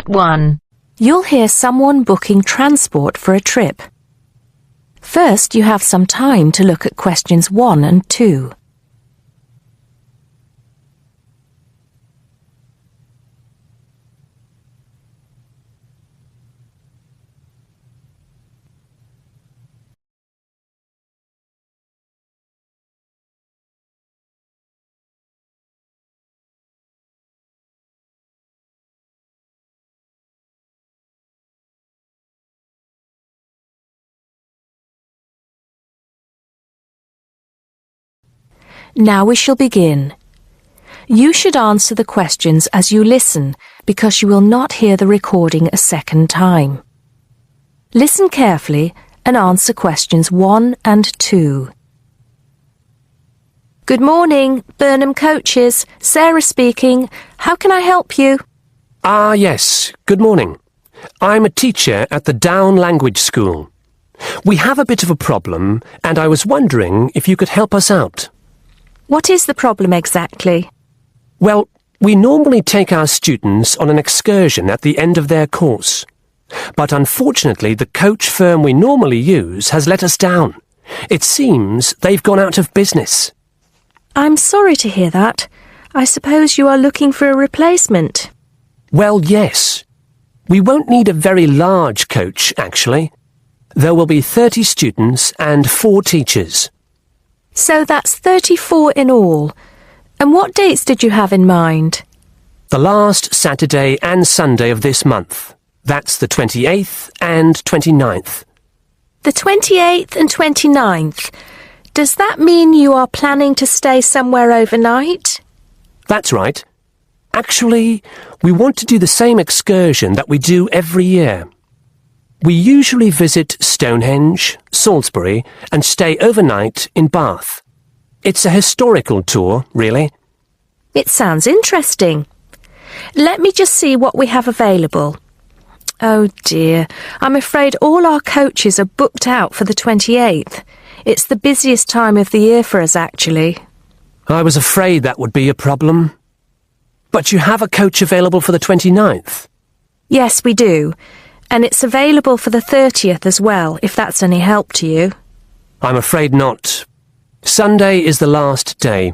1. You'll hear someone booking transport for a trip. First, you have some time to look at questions 1 and 2. Now we shall begin. You should answer the questions as you listen, because you will not hear the recording a second time. Listen carefully and answer questions 1 and 2. Good morning, Burnham Coaches. Sarah speaking. How can I help you? Yes. Good morning. I'm a teacher at the Down Language School. We have a bit of a problem, and I was wondering if you could help us out. What is the problem exactly? Well, we normally take our students on an excursion at the end of their course. But unfortunately, the coach firm we normally use has let us down. It seems they've gone out of business. I'm sorry to hear that. I suppose you are looking for a replacement. Well, yes. We won't need a very large coach, actually. There will be 30 students and 4 teachers. So that's 34 in all. And what dates did you have in mind? The last Saturday and Sunday of this month. That's the 28th and 29th. The 28th and 29th. Does that mean you are planning to stay somewhere overnight? That's right. Actually, we want to do the same excursion that we do every year. We usually visit Stonehenge, Salisbury, and stay overnight in Bath. It's a historical tour, really. It sounds interesting. Let me just see what we have available. Oh dear, I'm afraid all our coaches are booked out for the 28th. It's the busiest time of the year for us, actually. I was afraid that would be a problem. But you have a coach available for the 29th? Yes, we do. And it's available for the 30th as well, if that's any help to you. I'm afraid not. Sunday is the last day.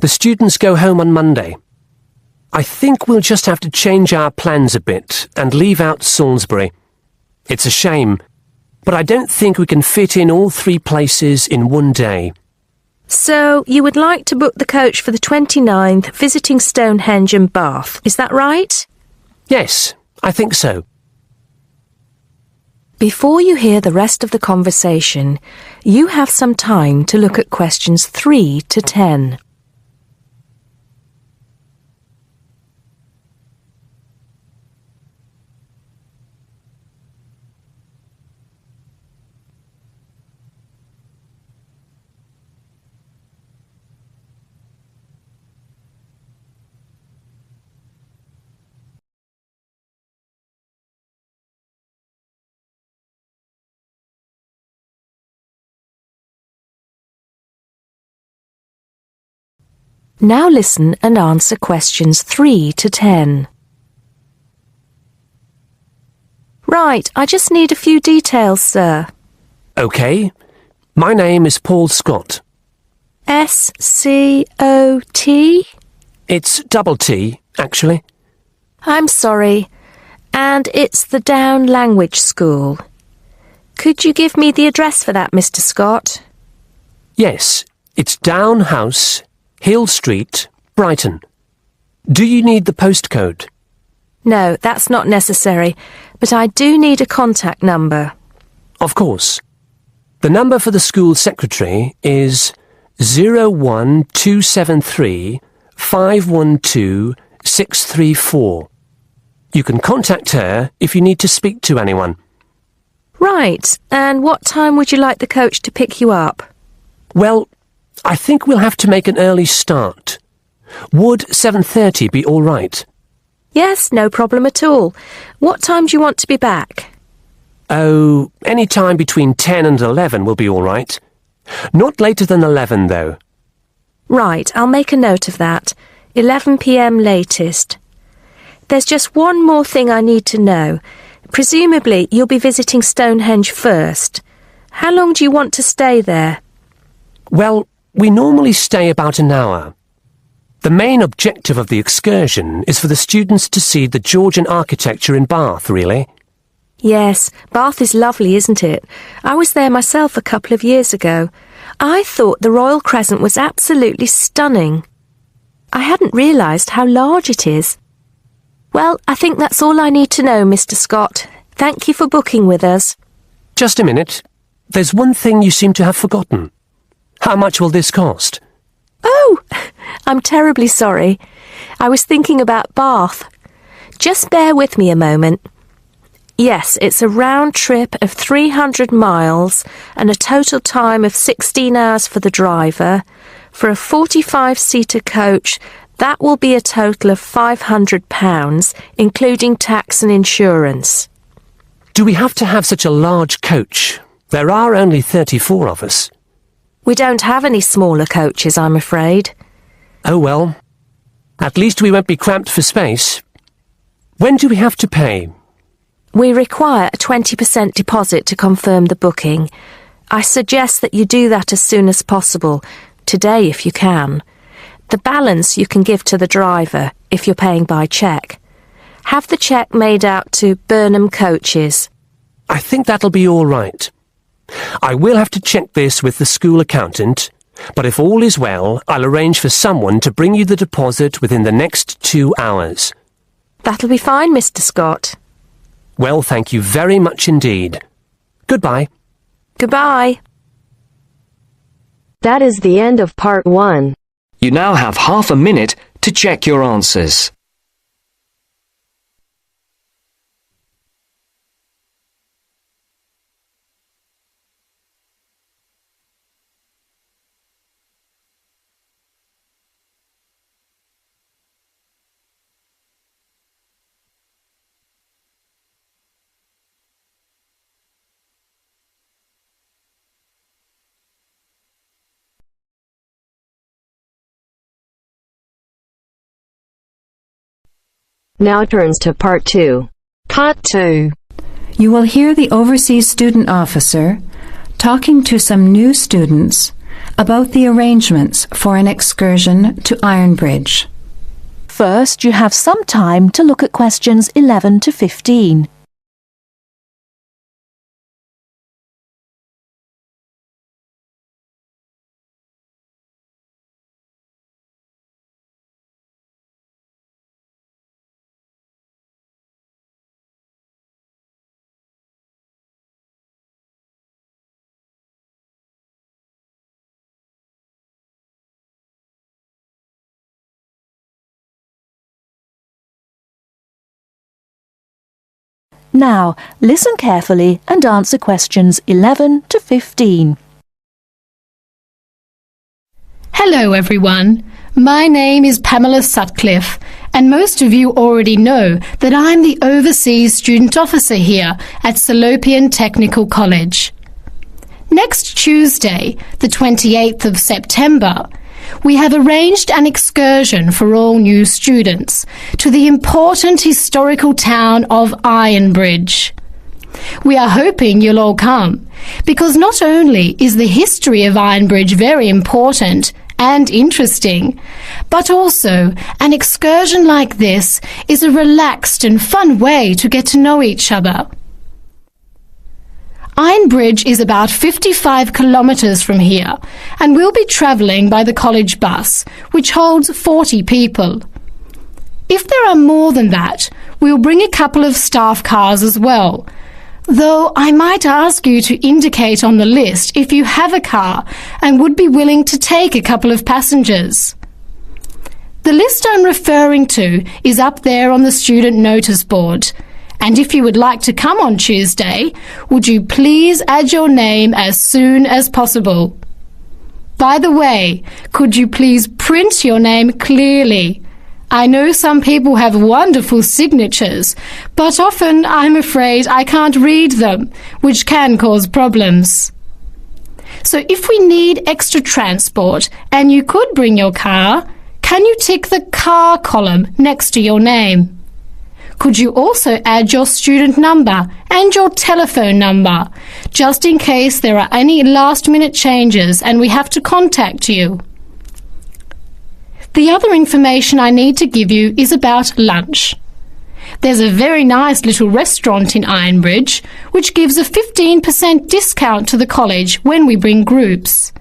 The students go home on Monday. I think we'll just have to change our plans a bit and leave out Salisbury. It's a shame, but I don't think we can fit in all 3 places in one day. So, you would like to book the coach for the 29th, visiting Stonehenge and Bath, is that right? Yes, I think so. Before you hear the rest of the conversation, you have some time to look at questions 3 to 10. Now listen and answer questions 3 to 10. Right, I just need a few details, sir. OK. My name is Paul Scott. S-C-O-T? It's double T, actually. I'm sorry. And it's the Down Language School. Could you give me the address for that, Mr. Scott? Yes, it's Down House, Hill Street, Brighton. Do you need the postcode? No, that's not necessary, but I do need a contact number. Of course. The number for the school secretary is 01273 512 634. You can contact her if you need to speak to anyone. Right, and what time would you like the coach to pick you up? Well, I think we'll have to make an early start. Would 7:30 be all right? Yes, no problem at all. What time do you want to be back? Oh, any time between 10 and 11 will be all right. Not later than 11, though. Right, I'll make a note of that. 11 p.m. latest. There's just one more thing I need to know. Presumably, you'll be visiting Stonehenge first. How long do you want to stay there? Well, we normally stay about an hour. The main objective of the excursion is for the students to see the Georgian architecture in Bath, really. Yes, Bath is lovely, isn't it? I was there myself a couple of years ago. I thought the Royal Crescent was absolutely stunning. I hadn't realised how large it is. Well, I think that's all I need to know, Mr. Scott. Thank you for booking with us. Just a minute. There's one thing you seem to have forgotten. How much will this cost? Oh, I'm terribly sorry. I was thinking about Bath. Just bear with me a moment. Yes, it's a round trip of 300 miles and a total time of 16 hours for the driver. For a 45-seater coach, that will be a total of £500, including tax and insurance. Do we have to have such a large coach? There are only 34 of us. We don't have any smaller coaches, I'm afraid. Oh well. At least we won't be cramped for space. When do we have to pay? We require a 20% deposit to confirm the booking. I suggest that you do that as soon as possible, today if you can. The balance you can give to the driver if you're paying by cheque. Have the cheque made out to Burnham Coaches. I think that'll be all right. I will have to check this with the school accountant, but if all is well, I'll arrange for someone to bring you the deposit within the next 2 hours. That'll be fine, Mr. Scott. Well, thank you very much indeed. Goodbye. Goodbye. That is the end of part 1. You now have half a minute to check your answers. Now turns to part 2. Part 2. You will hear the Overseas Student Officer talking to some new students about the arrangements for an excursion to Ironbridge. First, you have some time to look at questions 11 to 15. Now, listen carefully and answer questions 11 to 15. Hello everyone, my name is Pamela Sutcliffe and most of you already know that I'm the Overseas Student Officer here at Salopian Technical College. Next Tuesday, the 28th of September, we have arranged an excursion for all new students to the important historical town of Ironbridge. We are hoping you'll all come, because not only is the history of Ironbridge very important and interesting, but also an excursion like this is a relaxed and fun way to get to know each other. Ironbridge is about 55 kilometres from here, and we'll be travelling by the college bus, which holds 40 people. If there are more than that, we'll bring a couple of staff cars as well, though I might ask you to indicate on the list if you have a car and would be willing to take a couple of passengers. The list I'm referring to is up there on the student notice board. And if you would like to come on Tuesday, would you please add your name as soon as possible? By the way, could you please print your name clearly? I know some people have wonderful signatures, but often I'm afraid I can't read them, which can cause problems. So if we need extra transport and you could bring your car, can you tick the car column next to your name? Could you also add your student number and your telephone number, just in case there are any last-minute changes and we have to contact you? The other information I need to give you is about lunch. There's a very nice little restaurant in Ironbridge which gives a 15% discount to the college when we bring groups.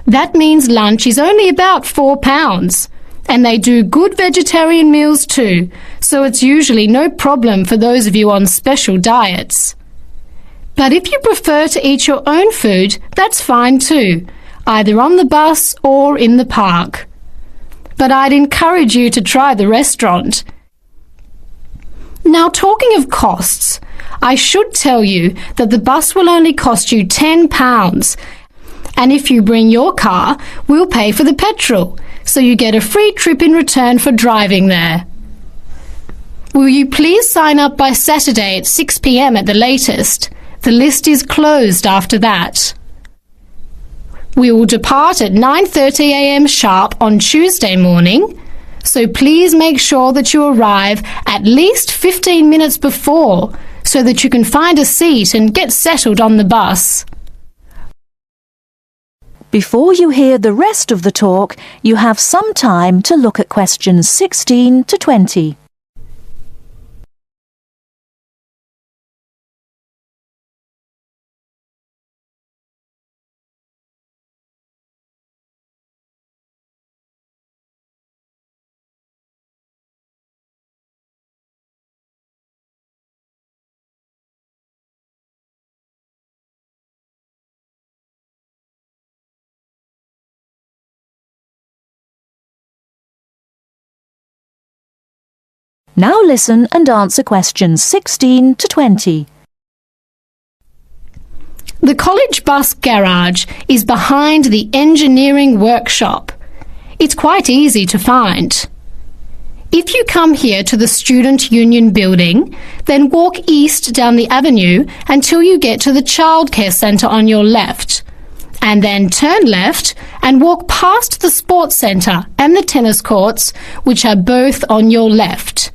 That means lunch is only about £4, and they do good vegetarian meals too, so it's usually no problem for those of you on special diets. But if you prefer to eat your own food, that's fine too, either on the bus or in the park. But I'd encourage you to try the restaurant. Now, talking of costs, I should tell you that the bus will only cost you £10, and if you bring your car, we'll pay for the petrol, so you get a free trip in return for driving there. Will you please sign up by Saturday at 6 p.m. at the latest? The list is closed after that. We will depart at 9:30 a.m. sharp on Tuesday morning, so please make sure that you arrive at least 15 minutes before so that you can find a seat and get settled on the bus. Before you hear the rest of the talk, you have some time to look at questions 16 to 20. Now listen and answer questions 16 to 20. The college bus garage is behind the engineering workshop. It's quite easy to find. If you come here to the Student Union building, then walk east down the avenue until you get to the childcare centre on your left, and then turn left and walk past the sports centre and the tennis courts, which are both on your left.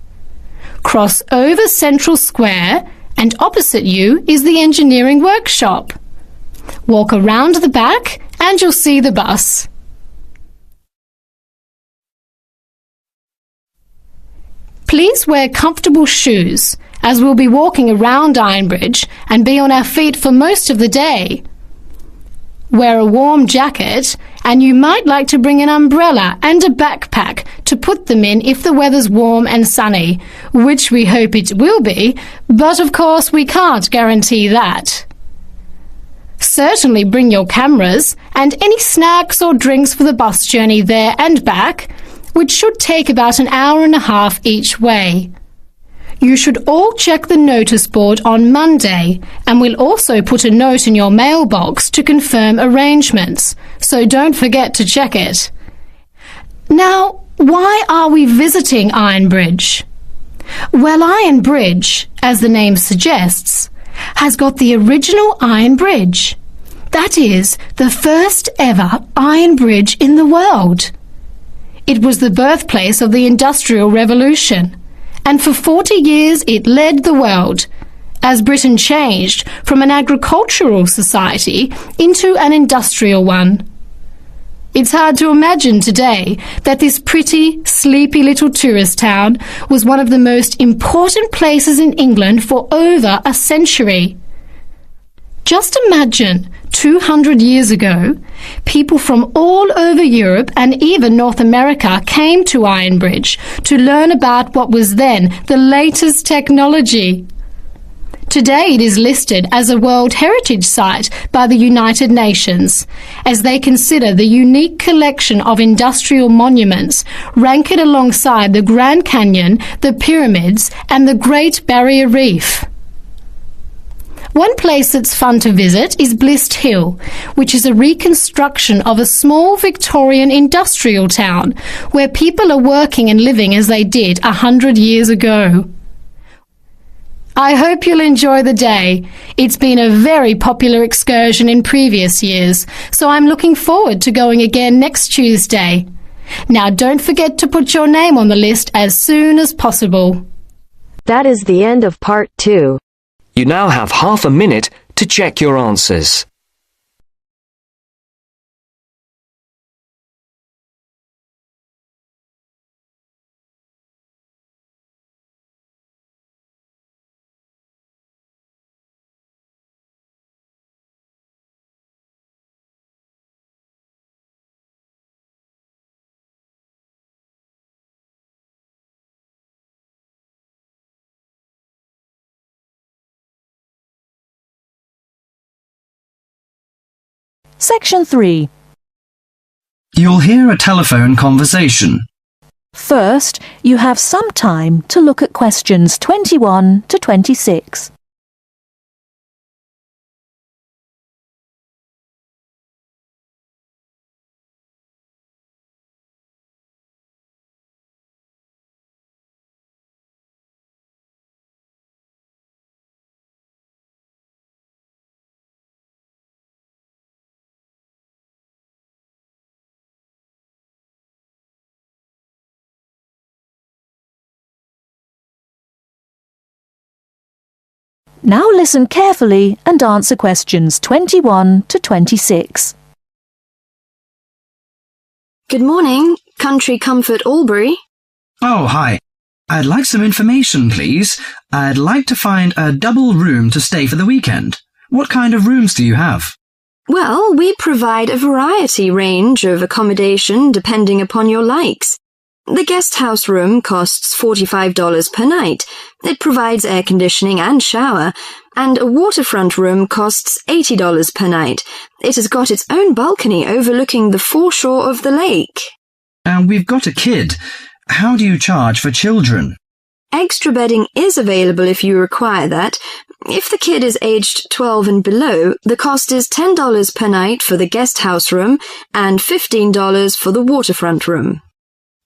Cross over Central Square, and opposite you is the engineering workshop. Walk around the back and you'll see the bus. Please wear comfortable shoes, as we'll be walking around Ironbridge and be on our feet for most of the day. Wear a warm jacket, and you might like to bring an umbrella and a backpack to put them in if the weather's warm and sunny, which we hope it will be, but of course we can't guarantee that. Certainly bring your cameras and any snacks or drinks for the bus journey there and back, which should take about an hour and a half each way. You should all check the notice board on Monday, and we'll also put a note in your mailbox to confirm arrangements, so don't forget to check it. Now, why are we visiting Ironbridge? Well, Ironbridge, as the name suggests, has got the original iron bridge. That is, the first ever iron bridge in the world. It was the birthplace of the Industrial Revolution, and for 40 years it led the world, as Britain changed from an agricultural society into an industrial one. It's hard to imagine today that this pretty, sleepy little tourist town was one of the most important places in England for over a century. Just imagine, 200 years ago, people from all over Europe and even North America came to Ironbridge to learn about what was then the latest technology. Today it is listed as a World Heritage Site by the United Nations, as they consider the unique collection of industrial monuments rank it alongside the Grand Canyon, the pyramids and the Great Barrier Reef. One place that's fun to visit is Blist Hill, which is a reconstruction of a small Victorian industrial town where people are working and living as they did 100 years ago. I hope you'll enjoy the day. It's been a very popular excursion in previous years, so I'm looking forward to going again next Tuesday. Now don't forget to put your name on the list as soon as possible. That is the end of part 2. You now have half a minute to check your answers. Section 3. You'll hear a telephone conversation. First, you have some time to look at questions 21 to 26. Now listen carefully and answer questions 21 to 26. Good morning, Country Comfort Albury. Oh, hi. I'd like some information, please. I'd like to find a double room to stay for the weekend. What kind of rooms do you have? Well, we provide a variety range of accommodation depending upon your likes. The guest house room costs $45 per night. It provides air conditioning and shower, and a waterfront room costs $80 per night. It has got its own balcony overlooking the foreshore of the lake. We've got a kid. How do you charge for children? Extra bedding is available if you require that. If the kid is aged 12 and below, the cost is $10 per night for the guest house room and $15 for the waterfront room.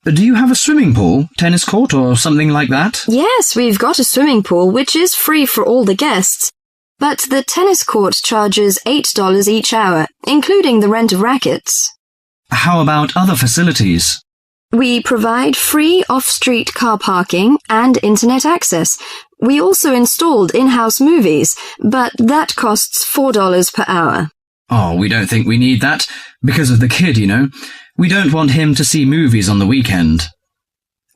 Do you have a swimming pool, tennis court, or something like that? Yes, we've got a swimming pool, which is free for all the guests. But the tennis court charges $8 each hour, including the rent of rackets. How about other facilities? We provide free off-street car parking and internet access. We also installed in-house movies, but that costs $4 per hour. Oh, we don't think we need that. Because of the kid, you know. We don't want him to see movies on the weekend.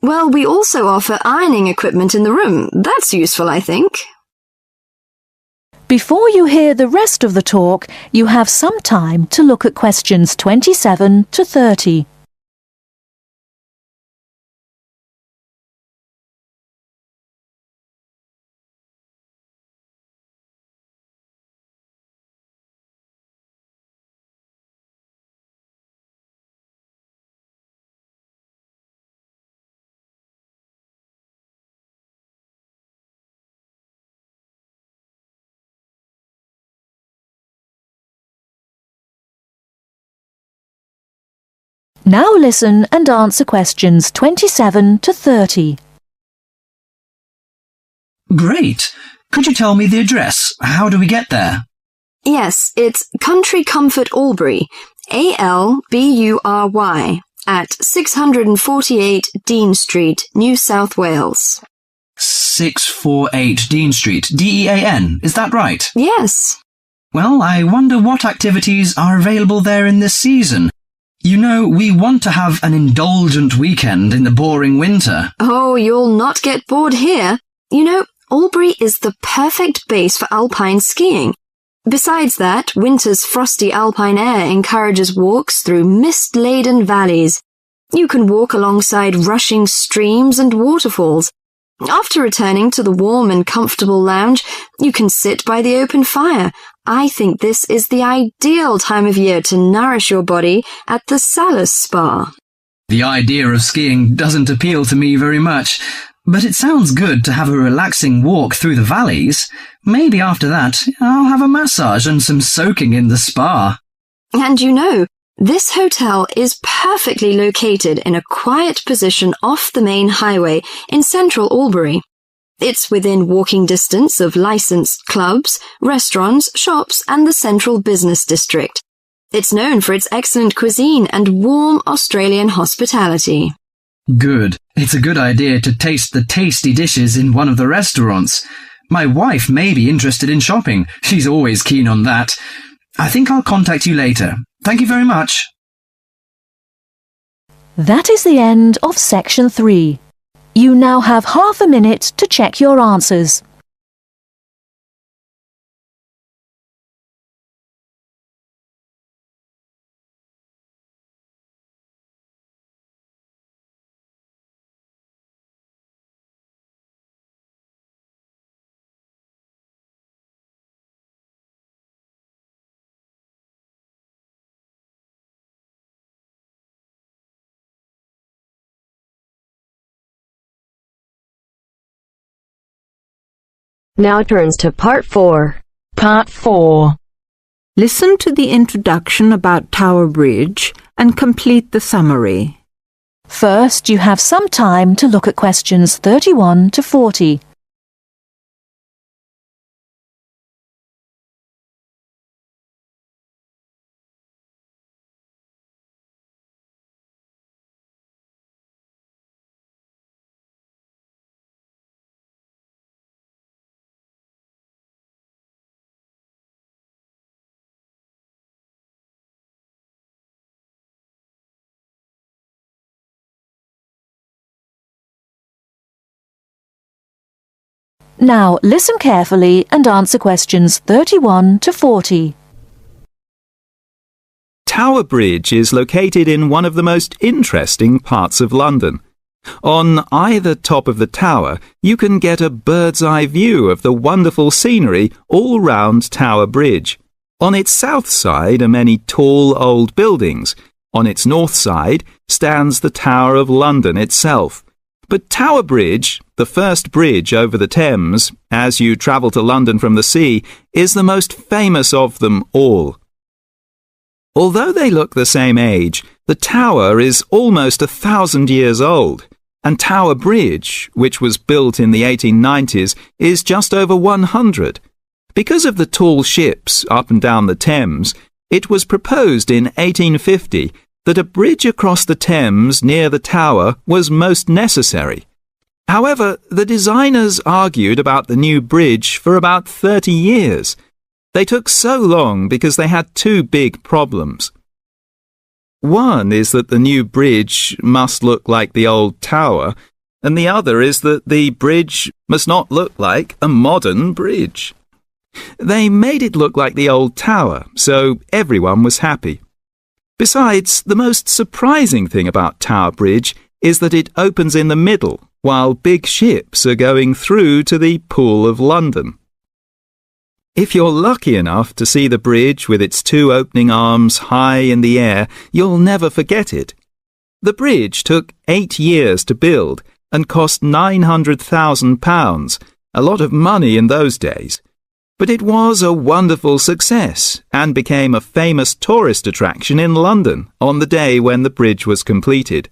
Well, we also offer ironing equipment in the room. That's useful, I think. Before you hear the rest of the talk, you have some time to look at questions 27 to 30. Now listen and answer questions 27 to 30. Great. Could you tell me the address? How do we get there? Yes, it's Country Comfort Albury, Albury, at 648 Dean Street, New South Wales. 648 Dean Street, Dean, is that right? Yes. Well, I wonder what activities are available there in this season. You know, we want to have an indulgent weekend in the boring winter. Oh, you'll not get bored here. You know, Albury is the perfect base for alpine skiing. Besides that, winter's frosty alpine air encourages walks through mist-laden valleys. You can walk alongside rushing streams and waterfalls. After returning to the warm and comfortable lounge, you can sit by the open fire. I think this is the ideal time of year to nourish your body at the Salus Spa. The idea of skiing doesn't appeal to me very much, but it sounds good to have a relaxing walk through the valleys. Maybe after that, I'll have a massage and some soaking in the spa. And you know, this hotel is perfectly located in a quiet position off the main highway in central Albury. It's within walking distance of licensed clubs, restaurants, shops, and the central business district. It's known for its excellent cuisine and warm Australian hospitality. Good. It's a good idea to taste the tasty dishes in one of the restaurants. My wife may be interested in shopping. She's always keen on that. I think I'll contact you later. Thank you very much. That is the end of section 3. You now have half a minute to check your answers. Now turns to Part 4. Part 4. Listen to the introduction about Tower Bridge and complete the summary. First, you have some time to look at questions 31 to 40. Now listen carefully and answer questions 31 to 40. Tower Bridge is located in one of the most interesting parts of London. On either top of the tower, you can get a bird's-eye view of the wonderful scenery all round Tower Bridge. On its south side are many tall old buildings. On its north side stands the Tower of London itself. But Tower Bridge, the first bridge over the Thames, as you travel to London from the sea, is the most famous of them all. Although they look the same age, the tower is almost 1,000 years old, and Tower Bridge, which was built in the 1890s, is just over 100. Because of the tall ships up and down the Thames, it was proposed in 1850 that a bridge across the Thames near the tower was most necessary. However, the designers argued about the new bridge for about 30 years. They took so long because they had two big problems. One is that the new bridge must look like the old tower, and the other is that the bridge must not look like a modern bridge. They made it look like the old tower, so everyone was happy. Besides, the most surprising thing about Tower Bridge is that it opens in the middle, while big ships are going through to the Pool of London. If you're lucky enough to see the bridge with its two opening arms high in the air, you'll never forget it. The bridge took 8 years to build and cost £900,000, a lot of money in those days. But it was a wonderful success and became a famous tourist attraction in London on the day when the bridge was completed.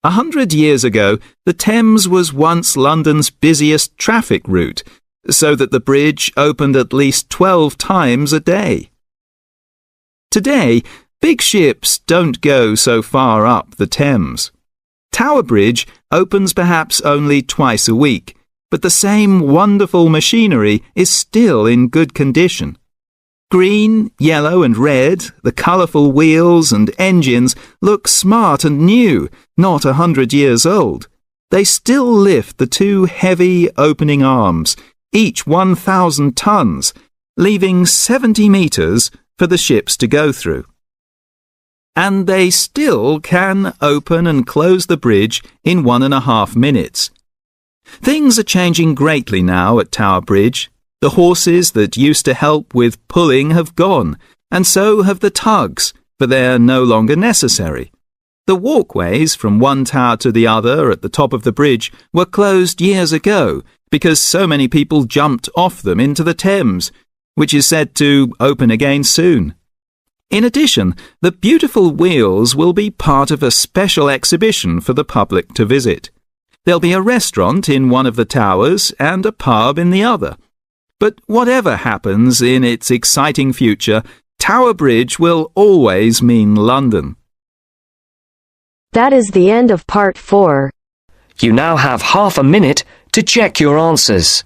100 years ago, the Thames was once London's busiest traffic route, so that the bridge opened at least 12 times a day. Today, big ships don't go so far up the Thames. Tower Bridge opens perhaps only twice a week, but the same wonderful machinery is still in good condition. Green, yellow and red, the colourful wheels and engines look smart and new, not 100 years old. They still lift the two heavy opening arms, each 1,000 tons, leaving 70 metres for the ships to go through. And they still can open and close the bridge in 1.5 minutes. Things are changing greatly now at Tower Bridge. The horses that used to help with pulling have gone, and so have the tugs, for they're no longer necessary. The walkways from one tower to the other at the top of the bridge were closed years ago because so many people jumped off them into the Thames, which is said to open again soon. In addition, the beautiful wheels will be part of a special exhibition for the public to visit. There'll be a restaurant in one of the towers and a pub in the other. But whatever happens in its exciting future, Tower Bridge will always mean London. That is the end of part 4. You now have half a minute to check your answers.